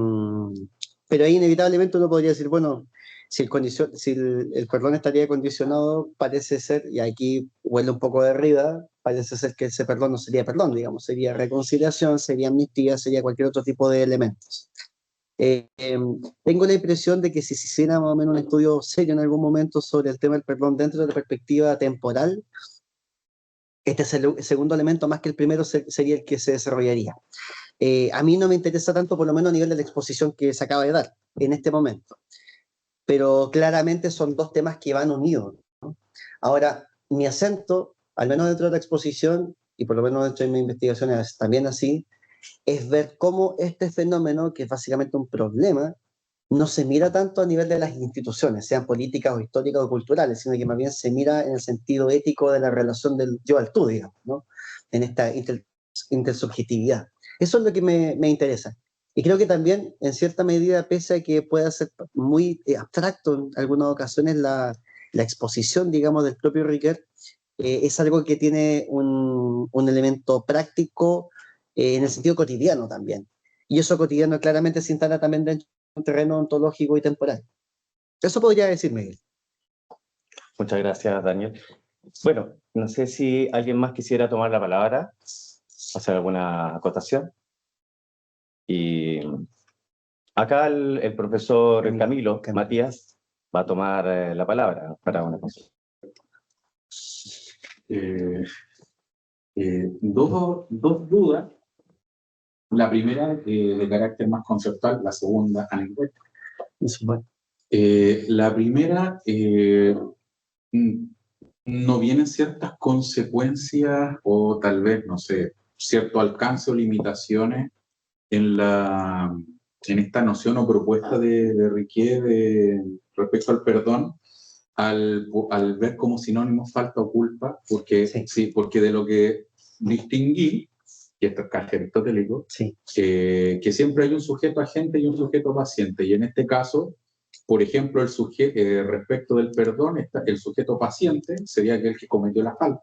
pero ahí inevitablemente uno podría decir, bueno, si el perdón estaría condicionado, parece ser, y aquí huele un poco de herida, parece ser que ese perdón no sería perdón, digamos, sería reconciliación, sería amnistía, sería cualquier otro tipo de elementos. Eh, eh, Tengo la impresión de que si se hiciera más o menos un estudio serio en algún momento sobre el tema del perdón dentro de la perspectiva temporal, este es el segundo elemento más que el primero sería el que se desarrollaría. A mí no me interesa tanto, por lo menos a nivel de la exposición que se acaba de dar en este momento, pero claramente son dos temas que van unidos, ¿no? Ahora, mi acento, al menos dentro de la exposición, y por lo menos dentro de mi investigación es también así, es ver cómo este fenómeno, que es básicamente un problema, no se mira tanto a nivel de las instituciones, sean políticas o históricas o culturales, sino que más bien se mira en el sentido ético de la relación del yo al tú, digamos, ¿no? En esta intersubjetividad. Eso es lo que me interesa. Y creo que también, en cierta medida, pese a que pueda ser muy abstracto en algunas ocasiones la exposición, digamos, del propio Ricoeur, es algo que tiene un elemento práctico en el sentido cotidiano también. Y eso cotidiano claramente se instala también dentro de un terreno ontológico y temporal. Eso podría decir, Miguel. Muchas gracias, Daniel. Bueno, no sé si alguien más quisiera tomar la palabra, hacer alguna acotación. Y acá el profesor Camilo Matías va a tomar la palabra para una cosa. Dos dudas. La primera de carácter más conceptual, la segunda anecdótica. La primera, no vienen ciertas consecuencias o tal vez, no sé, cierto alcance o limitaciones en esta noción o propuesta de Riquet respecto al perdón, al ver como sinónimo falta o culpa, porque, sí, porque de lo que distinguí y esto es casi aristotélico, Sí. que siempre hay un sujeto agente y un sujeto paciente. Y en este caso, por ejemplo, respecto del perdón, el sujeto paciente sería aquel que cometió la falta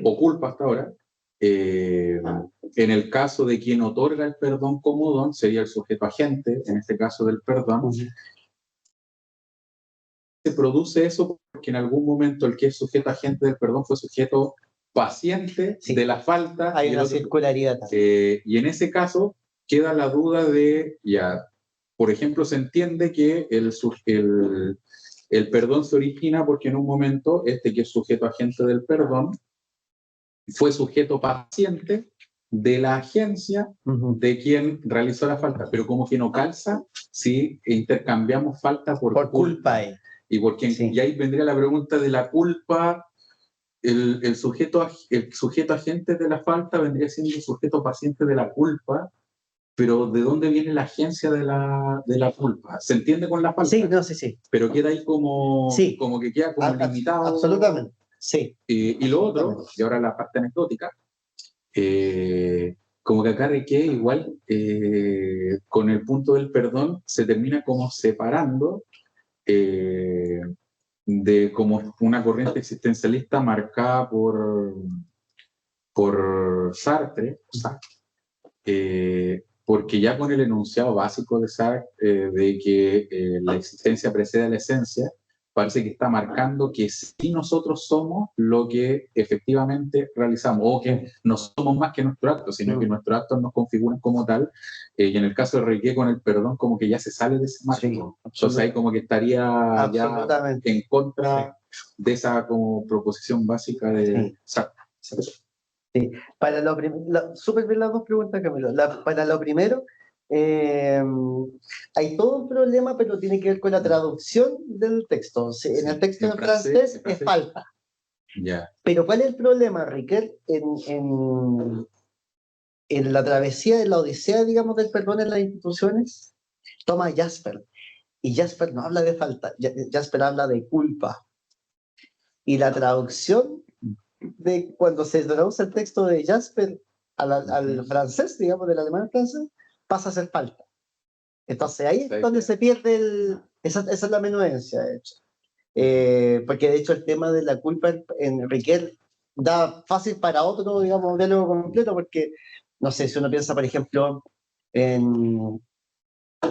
o culpa hasta ahora. En el caso de quien otorga el perdón como don, sería el sujeto agente, en este caso del perdón. Se produce eso porque en algún momento el que es sujeto agente del perdón fue sujeto paciente de la falta. Hay una circularidad también. Y en ese caso queda la duda de, ya, por ejemplo, se entiende que el perdón se origina porque en un momento que es sujeto agente del perdón fue sujeto paciente de la agencia de quien realizó la falta, pero como que no calza si intercambiamos falta por culpa. Y porque y ahí vendría la pregunta de la culpa. El sujeto agente de la falta vendría siendo el sujeto paciente de la culpa, pero ¿de dónde viene la agencia de la culpa? ¿Se entiende con la falta? Sí, no, sí. Pero queda ahí como que queda como limitado. Absolutamente, sí. Y lo otro, y ahora la parte anecdótica, como que acá Riquet igual con el punto del perdón se termina como separando de como una corriente existencialista marcada por Sartre, porque ya con el enunciado básico de Sartre de que la existencia precede a la esencia, parece que está marcando que sí nosotros somos lo que efectivamente realizamos, o que no somos más que nuestro acto, sino que nuestros actos nos configuran como tal, y en el caso de Riquet con el perdón como que ya se sale de ese marco, entonces ahí como que estaría ya en contra de esa como proposición básica de Sartre. Sí. Para lo primero, súper bien las dos preguntas, Camilo. Para lo primero, hay todo un problema, pero tiene que ver con la traducción del texto. En el texto en francés es falta. Pero ¿cuál es el problema, Riquet, en la travesía de la odisea, digamos, del perdón en las instituciones? Toma Jasper, y Jasper no habla de falta, Jasper habla de culpa. Y la traducción de cuando se traduce el texto de Jasper al francés, digamos, del alemán al francés, pasa a ser falta. Entonces ahí es donde se pierde esa es la menudencia, de hecho. Porque de hecho el tema de la culpa en Riquet da fácil para otro, digamos, diálogo completo, porque, no sé, si uno piensa, por ejemplo, en, no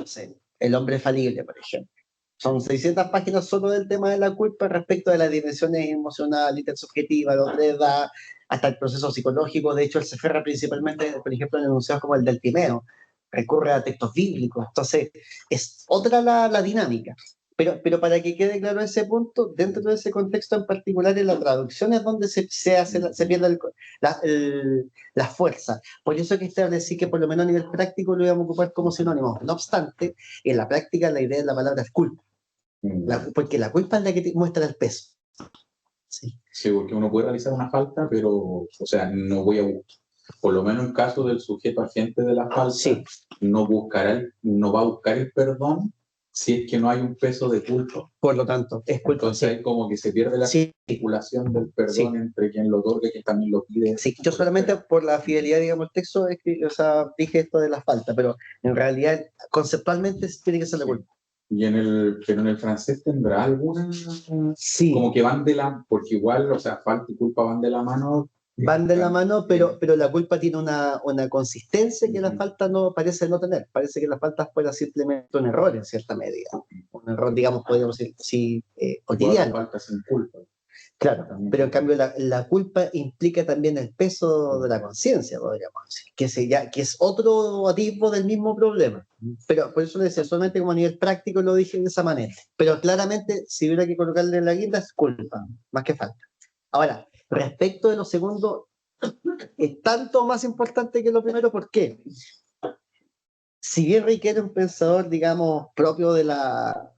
sé, El hombre falible, por ejemplo. Son 600 páginas solo del tema de la culpa respecto de las dimensiones emocionales, intersubjetivas, donde da hasta el proceso psicológico. De hecho, él se aferra principalmente, por ejemplo, en enunciados como el del Timeo, recurre a textos bíblicos. Entonces, es otra la dinámica. Pero para que quede claro ese punto, dentro de ese contexto en particular, en la traducción es donde se pierde la fuerza. Por eso que establecí que por lo menos a nivel práctico lo íbamos a ocupar como sinónimo. No obstante, en la práctica la idea de la palabra es culpa. Porque la culpa es la que te muestra el peso. Sí, porque uno puede realizar una falta, pero, o sea, no voy a buscar. Por lo menos en caso del sujeto agente de la falta, no va a buscar el perdón si es que no hay un peso de culpa. Por lo tanto, es culpa. Entonces hay como que se pierde la articulación del perdón entre quien lo otorga y quien también lo pide. Sí, yo solamente por la fidelidad, digamos, al texto, dije esto de la falta, pero en realidad, conceptualmente, tiene que ser la culpa. Pero en el francés tendrá alguna, como que van porque igual, o sea, falta y culpa van de la mano. Van de la mano, pero la culpa tiene una consistencia que la falta no parece no tener. Parece que la falta fuera simplemente un error en cierta medida. Un error, digamos, podríamos decir, cotidiano. Falta sin culpa. Claro, pero en cambio la culpa implica también el peso de la conciencia, podríamos decir, que es otro atisbo del mismo problema. Pero por eso le decía, solamente como a nivel práctico lo dije de esa manera. Pero claramente, si hubiera que colocarle en la guinda, es culpa, más que falta. Ahora, respecto de lo segundo, es tanto más importante que lo primero, ¿por qué? Si bien Riquet es un pensador, digamos, propio de la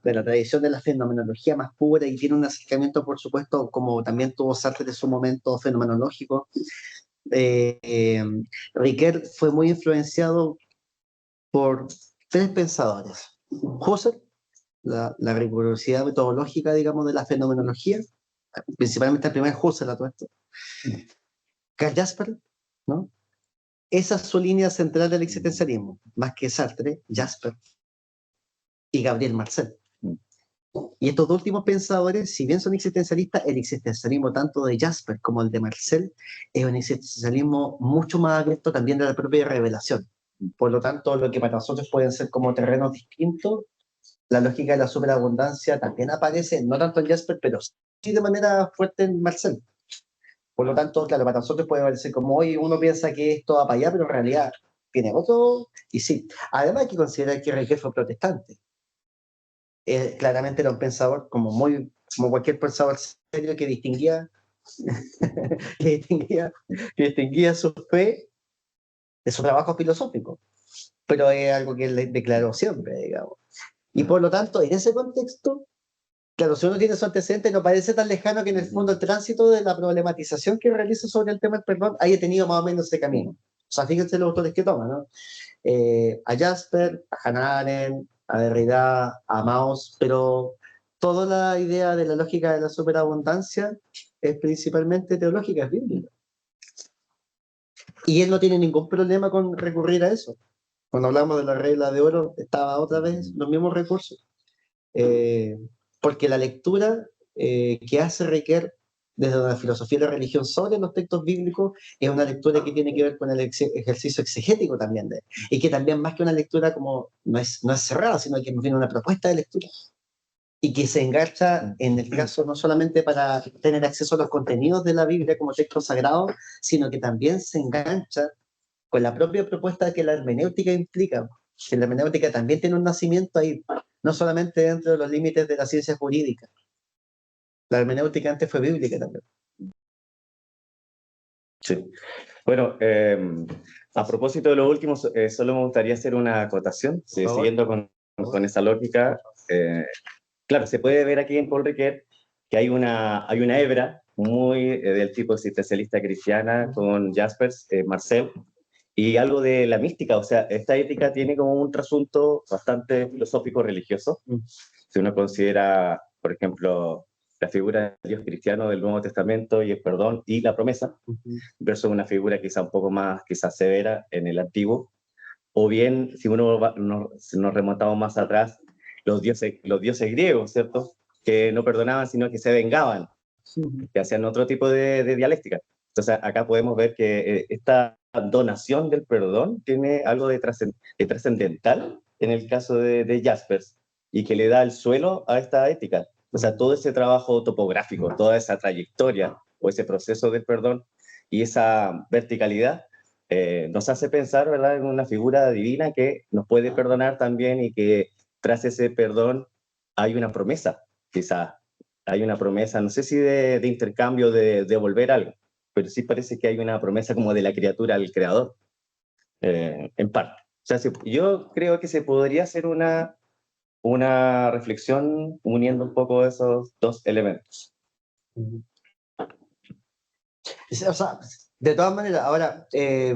tradición de la fenomenología más pura y tiene un acercamiento, por supuesto, como también tuvo Sartre de su momento fenomenológico, Riquet fue muy influenciado por tres pensadores. Husserl, la rigurosidad metodológica, digamos, de la fenomenología, principalmente el primer Husserl a todo esto. Karl Jasper ¿no? Esa es su línea central del existencialismo, más que Sartre, Jasper y Gabriel Marcel. Y estos dos últimos pensadores, si bien son existencialistas, el existencialismo tanto de Jasper como el de Marcel es un existencialismo mucho más abierto también de la propia revelación. Por lo tanto, lo que para nosotros pueden ser como terrenos distintos, la lógica de la superabundancia también aparece, no tanto en Jasper, pero sí de manera fuerte en Marcel. Por lo tanto, claro, para nosotros puede parecer como hoy uno piensa que esto va para allá, pero en realidad tiene otro, y sí. Además hay que considerar que Riquet fue protestante. Claramente era un pensador como cualquier pensador serio que distinguía, que distinguía su fe de su trabajo filosófico. Pero es algo que él declaró siempre, digamos. Y por lo tanto, en ese contexto, claro, si uno tiene su antecedente, no parece tan lejano que en el fondo el tránsito de la problematización que realiza sobre el tema del perdón haya tenido más o menos ese camino. O sea, fíjense los autores que toman, ¿no? A Jasper, a Hannah Arendt, a Derrida, a Mauss, pero toda la idea de la lógica de la superabundancia es principalmente teológica, es bíblica. Y él no tiene ningún problema con recurrir a eso. Cuando hablamos de la regla de oro, estaba otra vez los mismos recursos. Porque la lectura que hace Riquet desde la filosofía de la religión sobre los textos bíblicos es una lectura que tiene que ver con el ejercicio exegético también y que también más que una lectura como no es cerrada, sino que tiene una propuesta de lectura y que se engancha en el caso no solamente para tener acceso a los contenidos de la Biblia como texto sagrado, sino que también se engancha con la propia propuesta que la hermenéutica implica, que la hermenéutica también tiene un nacimiento ahí, no solamente dentro de los límites de la ciencia jurídica. La hermenéutica antes fue bíblica también. Sí. Bueno, a propósito de lo último, solo me gustaría hacer una acotación, siguiendo con esa lógica. Claro, se puede ver aquí en Paul Riquet que hay una hebra muy del tipo existencialista cristiana con Jaspers, Marcel, y algo de la mística. O sea, esta ética tiene como un trasunto bastante filosófico religioso. Si uno considera, por ejemplo, la figura del Dios cristiano del Nuevo Testamento y el perdón y la promesa, versus una figura quizá un poco más severa en el Antiguo, o bien, si nos remontamos más atrás, los dioses griegos, ¿cierto? Que no perdonaban, sino que se vengaban, que hacían otro tipo de dialéctica. Entonces, acá podemos ver que esta donación del perdón tiene algo de trascendental en el caso de Jaspers, y que le da el suelo a esta ética. O sea, todo ese trabajo topográfico, toda esa trayectoria o ese proceso del perdón y esa verticalidad nos hace pensar, ¿verdad?, en una figura divina que nos puede perdonar también, y que tras ese perdón hay una promesa, quizás hay una promesa, no sé si de intercambio, de devolver algo, pero sí parece que hay una promesa como de la criatura al creador, en parte. O sea, yo creo que se podría hacer una reflexión uniendo un poco esos dos elementos. O sea, de todas maneras, ahora, es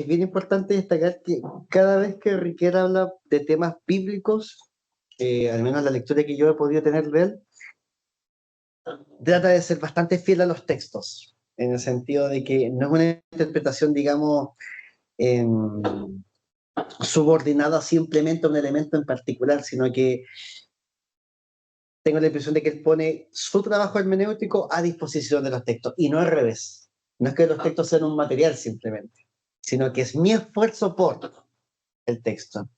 bien importante destacar que cada vez que Riquet habla de temas bíblicos, al menos la lectura que yo he podido tener de él, trata de ser bastante fiel a los textos, en el sentido de que no es una interpretación, digamos, subordinada simplemente a un elemento en particular, sino que tengo la impresión de que él pone su trabajo hermenéutico a disposición de los textos, y no al revés. No es que los textos sean un material simplemente, sino que es mi esfuerzo por el texto.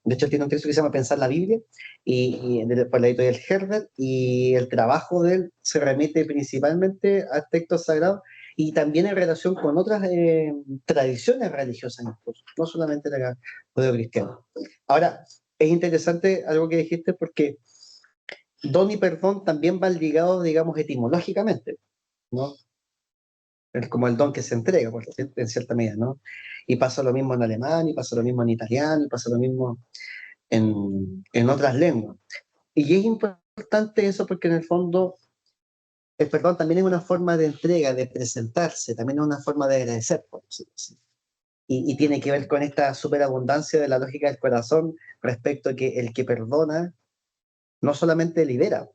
De hecho, tiene un texto que se llama Pensar la Biblia, por la editorial Herbert, y el trabajo de él se remite principalmente a textos sagrados y también en relación con otras tradiciones religiosas, incluso, no solamente la judeocristiana. Ahora, es interesante algo que dijiste, porque don y perdón también van ligados, digamos, etimológicamente, ¿no? Es como el don que se entrega, en cierta medida, ¿no? Y pasa lo mismo en alemán, y pasa lo mismo en italiano, y pasa lo mismo en otras lenguas. Y es importante eso porque en el fondo el perdón también es una forma de entrega, de presentarse, también es una forma de agradecer, por decirlo así. Y tiene que ver con esta superabundancia de la lógica del corazón respecto a que el que perdona no solamente libera,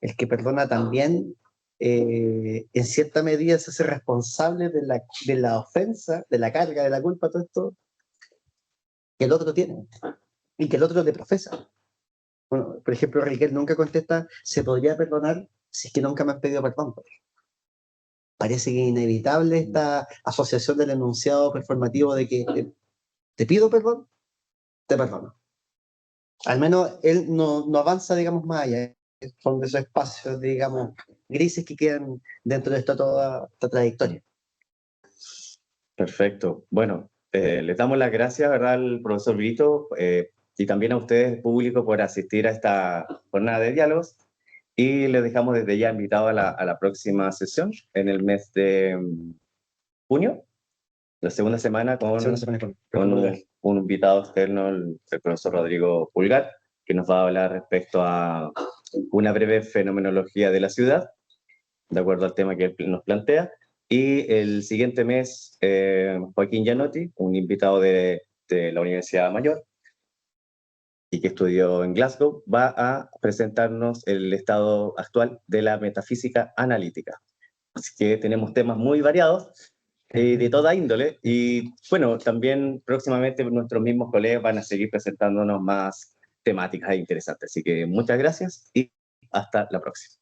el que perdona también en cierta medida se hace responsable de la ofensa, de la carga, de la culpa, todo esto, que el otro tiene y que el otro le profesa. Bueno, por ejemplo, Riquel nunca contesta, ¿se podría perdonar si es que nunca me has pedido perdón? Parece que es inevitable esta asociación del enunciado performativo de que te pido perdón, te perdono. Al menos él no avanza, digamos, más allá. Son de esos espacios, digamos, grises que quedan dentro de toda esta trayectoria. Perfecto. Bueno, les damos las gracias, ¿verdad?, al profesor Brito y también a ustedes, público, por asistir a esta jornada de diálogos. Y les dejamos desde ya invitados a la próxima sesión en el mes de junio, la segunda semana, con un invitado externo, el profesor Rodrigo Pulgar, que nos va a hablar respecto a una breve fenomenología de la ciudad, de acuerdo al tema que él nos plantea. Y el siguiente mes, Joaquín Gianotti, un invitado de la Universidad Mayor y que estudió en Glasgow, va a presentarnos el estado actual de la metafísica analítica. Así que tenemos temas muy variados, de toda índole, y bueno, también próximamente nuestros mismos colegas van a seguir presentándonos más temáticas interesantes. Así que muchas gracias y hasta la próxima.